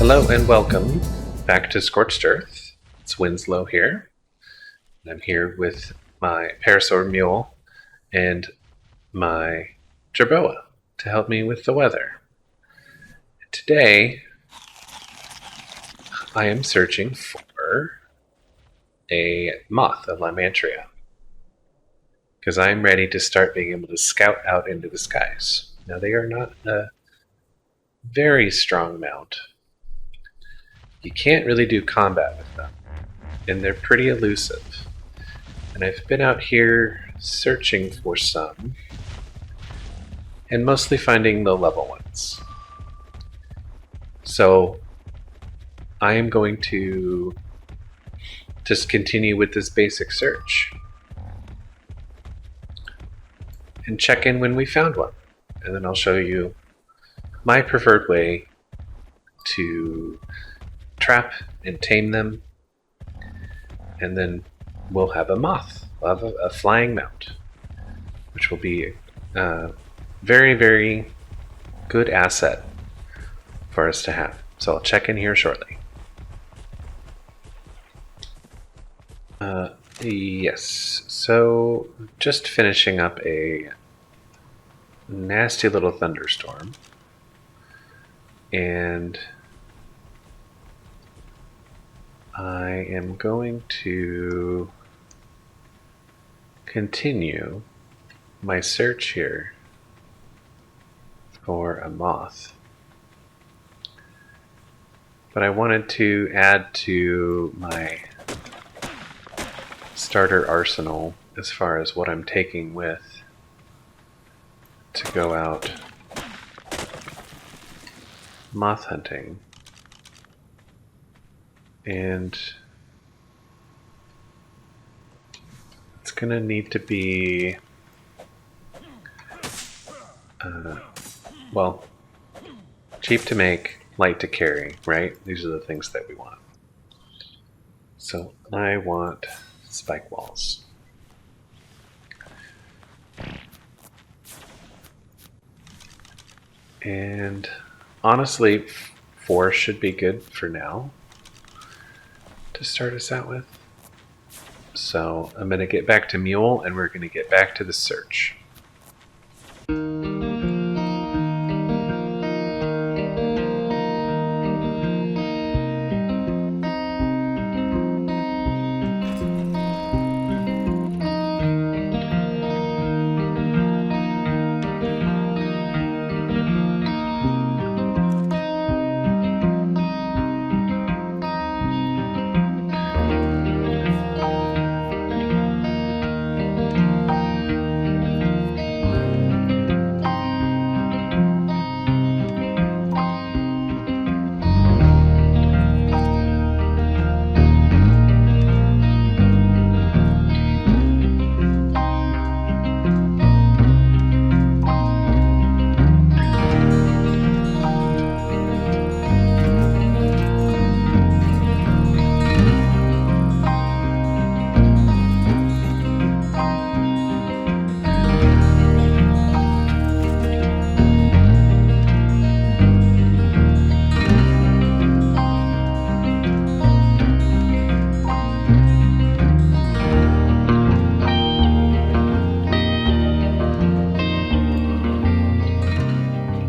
Hello and welcome back to Scorched Earth. It's Winslow here, and I'm here with my Parasaur Mule and my Jerboa to help me with the weather. Today, I am searching for a moth, a lymantria, because I'm ready to start being able to scout out into the skies. Now, they are not a very strong mount. You can't really do combat with them, and they're pretty elusive. And I've been out here searching for some, and mostly finding the level ones. So I am going to just continue with this basic search and check in when we found one. And then I'll show you my preferred way to trap and tame them. And then we'll have a moth. We'll have a flying mount, which will be a very, very good asset for us to have. So I'll check in here shortly. Yes, so just finishing up a nasty little thunderstorm, and I am going to continue my search here for a moth. But I wanted to add to my starter arsenal as far as what I'm taking with to go out moth hunting. And it's gonna need to be well, cheap to make, light to carry, right? These are the things that we want. So I want spike walls. And honestly, 4 should be good for now to start us out with. So I'm going to get back to Mule, and we're going to get back to the search.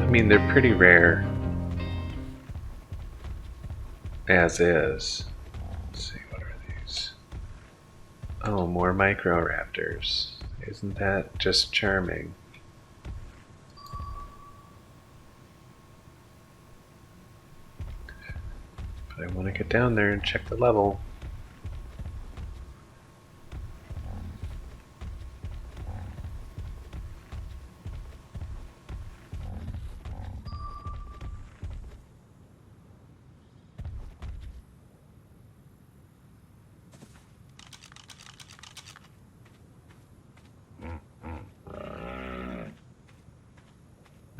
I mean, they're pretty rare as is. Let's see, what are these? Oh, more microraptors. Isn't that just charming? But I want to get down there and check the level.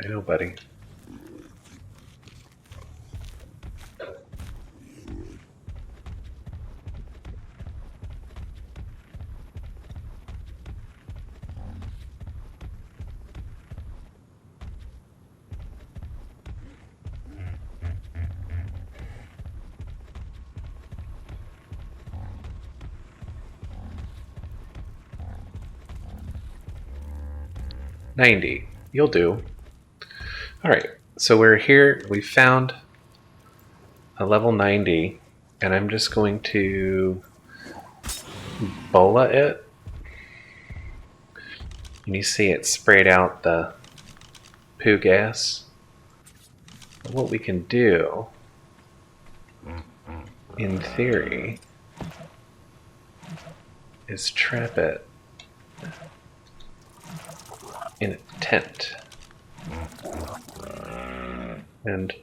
I know, buddy. 90. You'll do. Alright, so we're here. We found a level 90, and I'm just going to bola it. And you see it sprayed out the poo gas. But what we can do, in theory, is trap it in a tent. And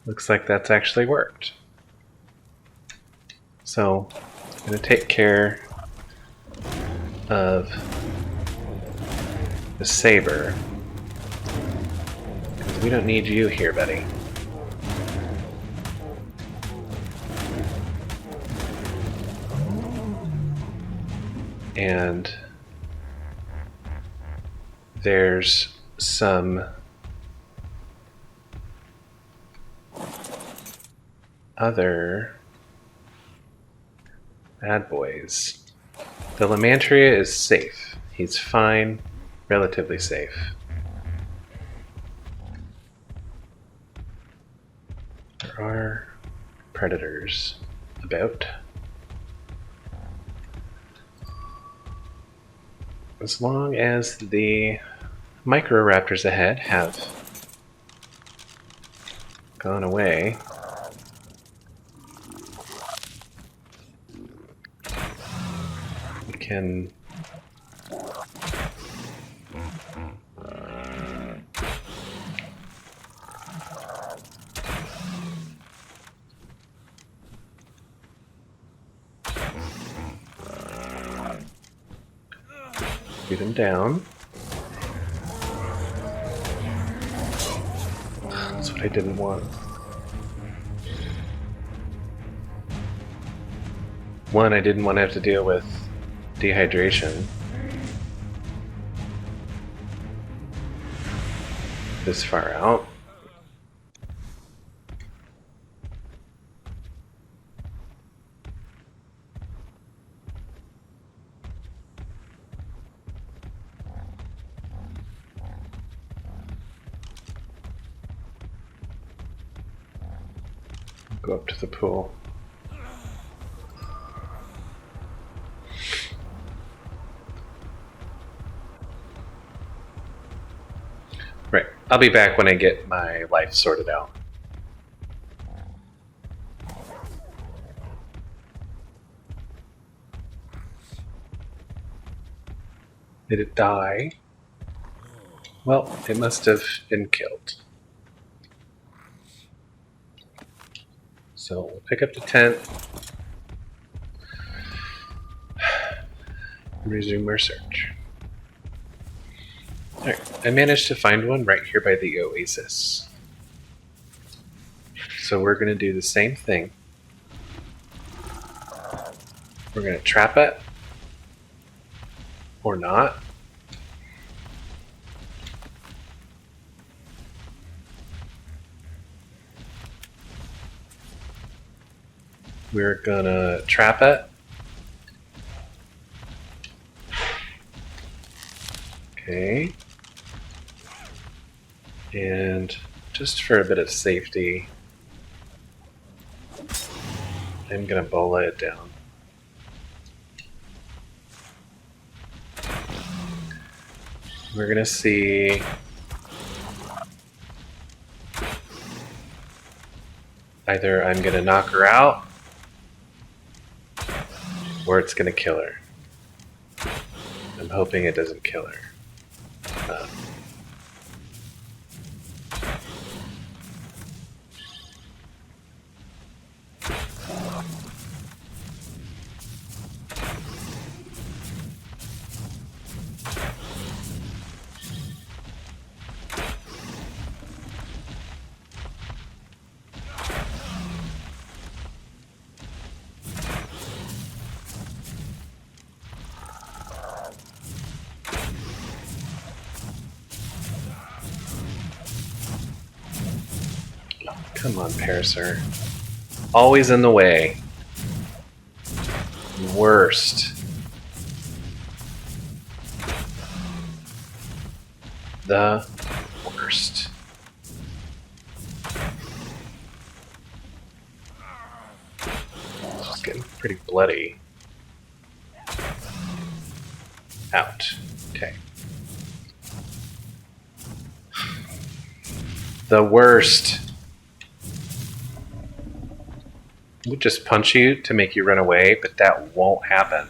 looks like that's actually worked. So I'm going to take care of the saber. We don't need you here, buddy. And there's some other bad boys. The lymantria is safe. He's fine, relatively safe. There are predators about. As long as the microraptors ahead have gone away, we can get him down. That's what I didn't want. One, I didn't want to have to deal with dehydration this far out. Go up to the pool. Right. I'll be back when I get my life sorted out. Did it die? Well, it must have been killed. So we'll pick up the tent and resume our search. Alright, I managed to find one right here by the oasis. So we're going to do the same thing. We're going to trap it. Or not. We're gonna trap it. Okay. And just for a bit of safety, I'm gonna bola it down. We're gonna see either I'm gonna knock her out or it's gonna kill her. I'm hoping it doesn't kill her. Come on, Parasaur. Always in the way. Worst. the worst. It's getting pretty bloody. Out. Okay. The worst. We'll just punch you to make you run away, but that won't happen.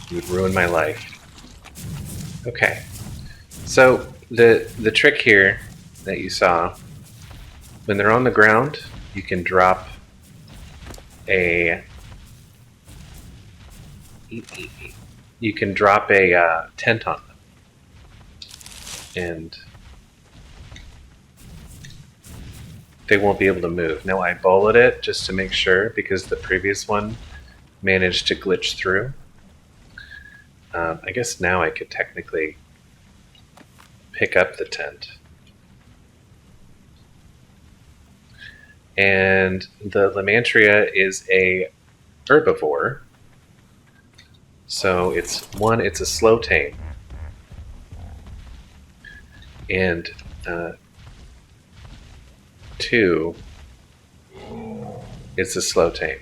You would ruin my life. Okay. So the trick here that you saw, when they're on the ground, you can drop a tent on them, and they won't be able to move. Now I bullet it just to make sure because the previous one managed to glitch through. I guess now I could technically pick up the tent. And the lymantria is a herbivore. So it's a slow tame. And 2, it's a slow tame.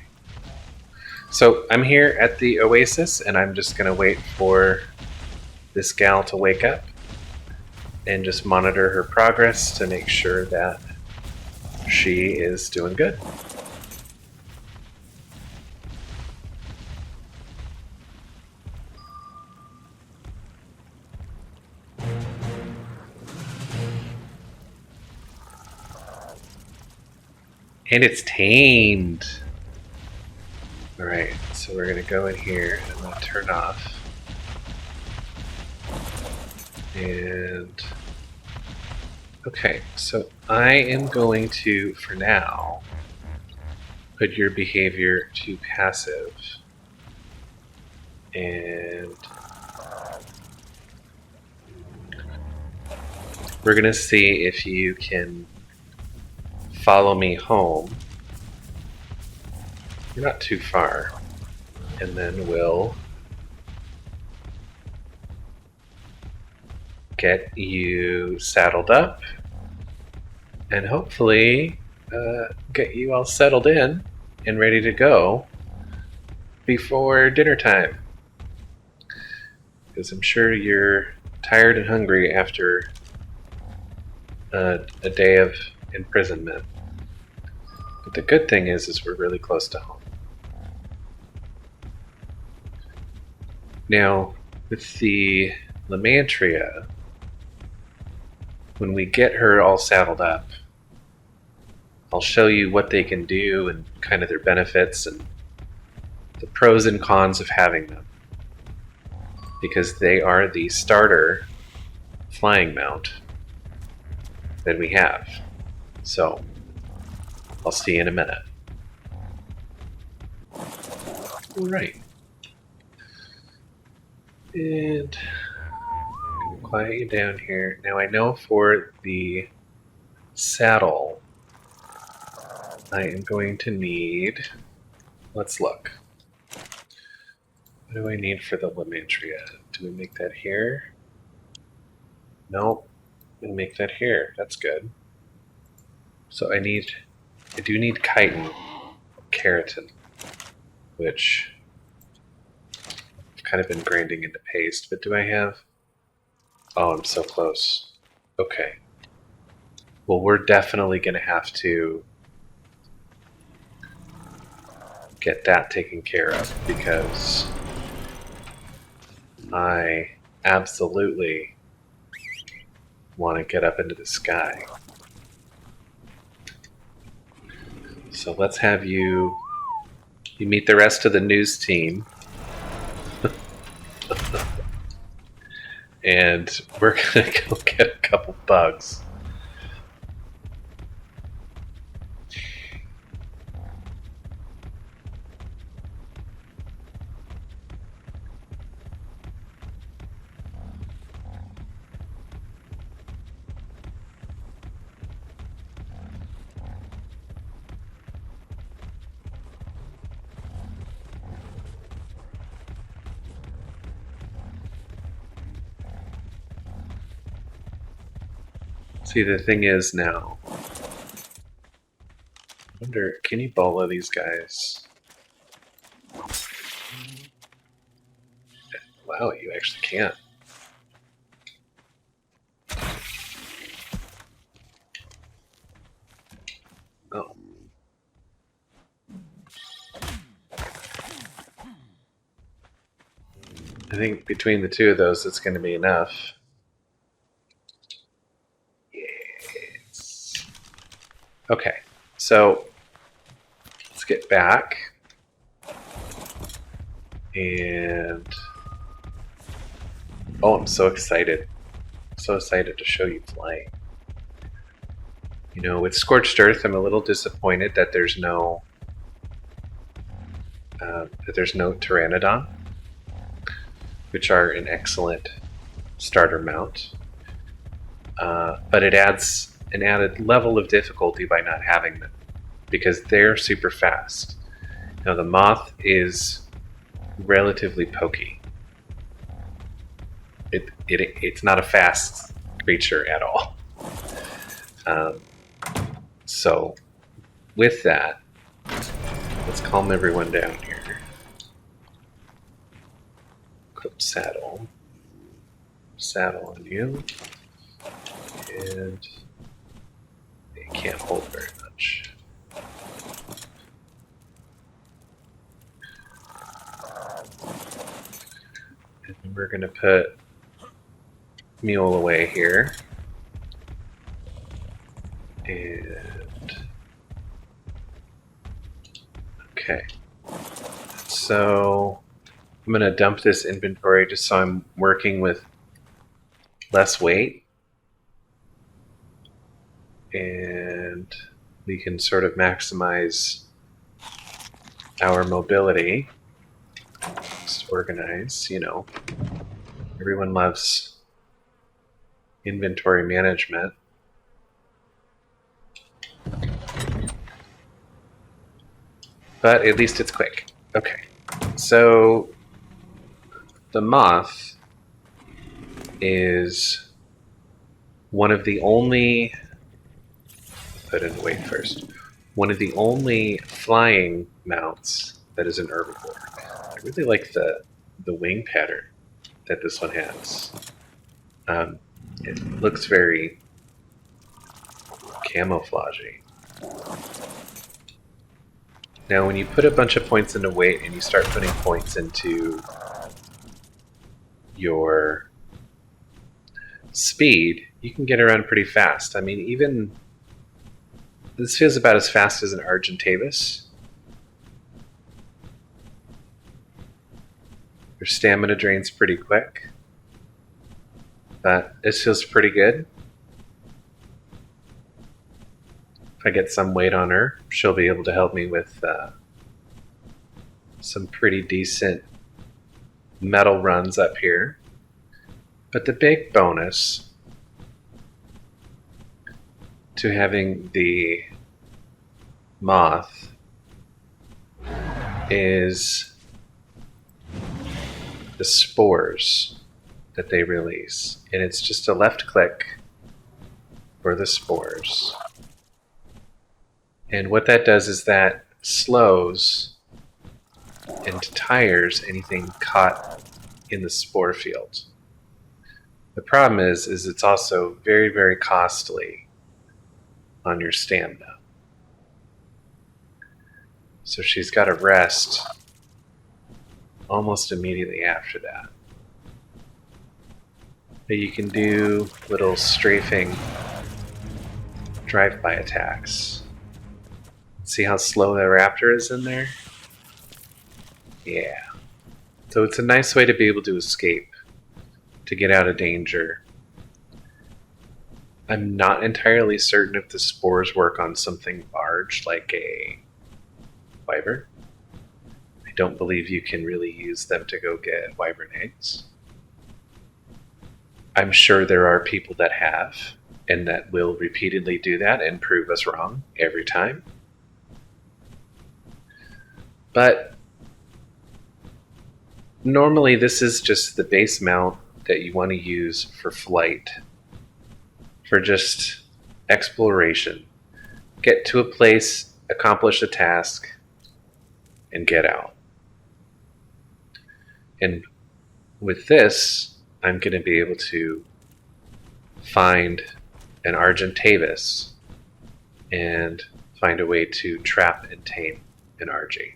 So I'm here at the oasis, and I'm just going to wait for this gal to wake up and just monitor her progress to make sure that she is doing good. And it's tamed. Alright, so we're going to go in here and I'm going to turn off. And okay, so I am going to, for now, put your behavior to passive. And we're going to see if you can follow me home. You're not too far. And then we'll get you saddled up and hopefully get you all settled in and ready to go before dinner time. Because I'm sure you're tired and hungry after a day of imprisonment. But the good thing is we're really close to home. Now, with the lymantria, when we get her all saddled up, I'll show you what they can do and kind of their benefits and the pros and cons of having them. Because they are the starter flying mount that we have. So, I'll see you in a minute. Alright. And quiet you down here. Now I know for the saddle, I am going to need, let's look. What do I need for the lymantria? Do we make that here? Nope. We make that here. That's good. So I do need chitin, keratin, which I've kind of been grinding into paste, but do I have? Oh, I'm so close. Okay. Well, we're definitely going to have to get that taken care of because I absolutely want to get up into the sky. So let's have you meet the rest of the news team. And we're going to go get a couple bugs. See, the thing is now, I wonder, can you bolo these guys? Wow, you actually can. Oh. I think between the two of those, it's going to be enough. Yes. Okay, so let's get back. And oh, I'm so excited. So excited to show you flying. You know, with Scorched Earth, I'm a little disappointed that there's no Pteranodon, which are an excellent starter mount. But it adds an added level of difficulty by not having them, because they're super fast. Now the Moth is relatively pokey. It's not a fast creature at all. So with that, let's calm everyone down here. Equip saddle. Saddle on you. And they can't hold very much. And we're going to put Mule away here. And okay. So I'm going to dump this inventory just so I'm working with less weight. And we can sort of maximize our mobility. Just organize, you know. Everyone loves inventory management. But at least it's quick. Okay. So the Moth is one of the only, put in weight first, one of the only flying mounts that is an herbivore. I really like the wing pattern that this one has. It looks very camouflagey. Now when you put a bunch of points into weight and you start putting points into your speed, you can get around pretty fast. I mean, even this feels about as fast as an Argentavis. Your stamina drains pretty quick, but this feels pretty good. If I get some weight on her, she'll be able to help me with some pretty decent metal runs up here. But the big bonus to having the Moth is the spores that they release. And it's just a left click for the spores. And what that does is that slows and tires anything caught in the spore field. The problem is it's also very, very costly on your stamina. So she's got to rest almost immediately after that. But you can do little strafing drive-by attacks. See how slow the raptor is in there? Yeah. So it's a nice way to be able to escape, to get out of danger. I'm not entirely certain if the spores work on something large like a wyvern. I don't believe you can really use them to go get wyvern eggs. I'm sure there are people that have, and that will repeatedly do that and prove us wrong every time. But normally this is just the base mount that you want to use for flight, for just exploration. Get to a place, accomplish a task, and get out. And with this, I'm going to be able to find an Argentavis and find a way to trap and tame an RG,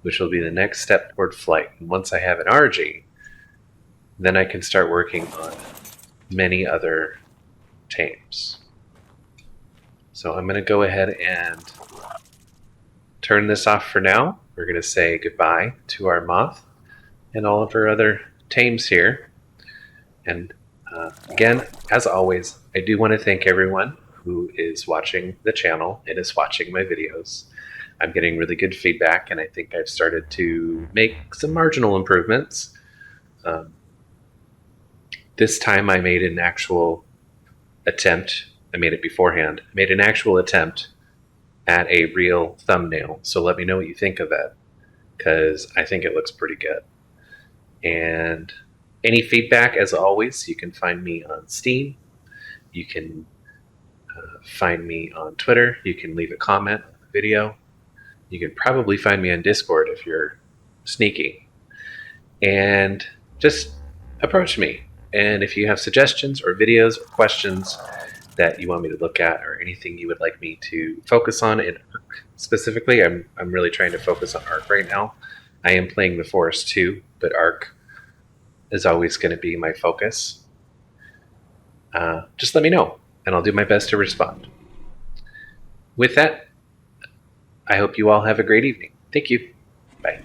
which will be the next step toward flight. And once I have an RG, then I can start working on many other tames. So I'm going to go ahead and turn this off for now. We're going to say goodbye to our Moth and all of our other tames here. And again, as always, I do want to thank everyone who is watching the channel and is watching my videos. I'm getting really good feedback, and I think I've started to make some marginal improvements. This time I made an actual attempt. I made it beforehand. I made an actual attempt at a real thumbnail. So let me know what you think of it, because I think it looks pretty good. And any feedback, as always, you can find me on Steam. You can find me on Twitter. You can leave a comment on the video. You can probably find me on Discord if you're sneaky. And just approach me. And if you have suggestions or videos or questions that you want me to look at, or anything you would like me to focus on in Ark specifically, I'm really trying to focus on Ark right now. I am playing the Forest too, but Ark is always going to be my focus. Just let me know, and I'll do my best to respond. With that, I hope you all have a great evening. Thank you. Bye.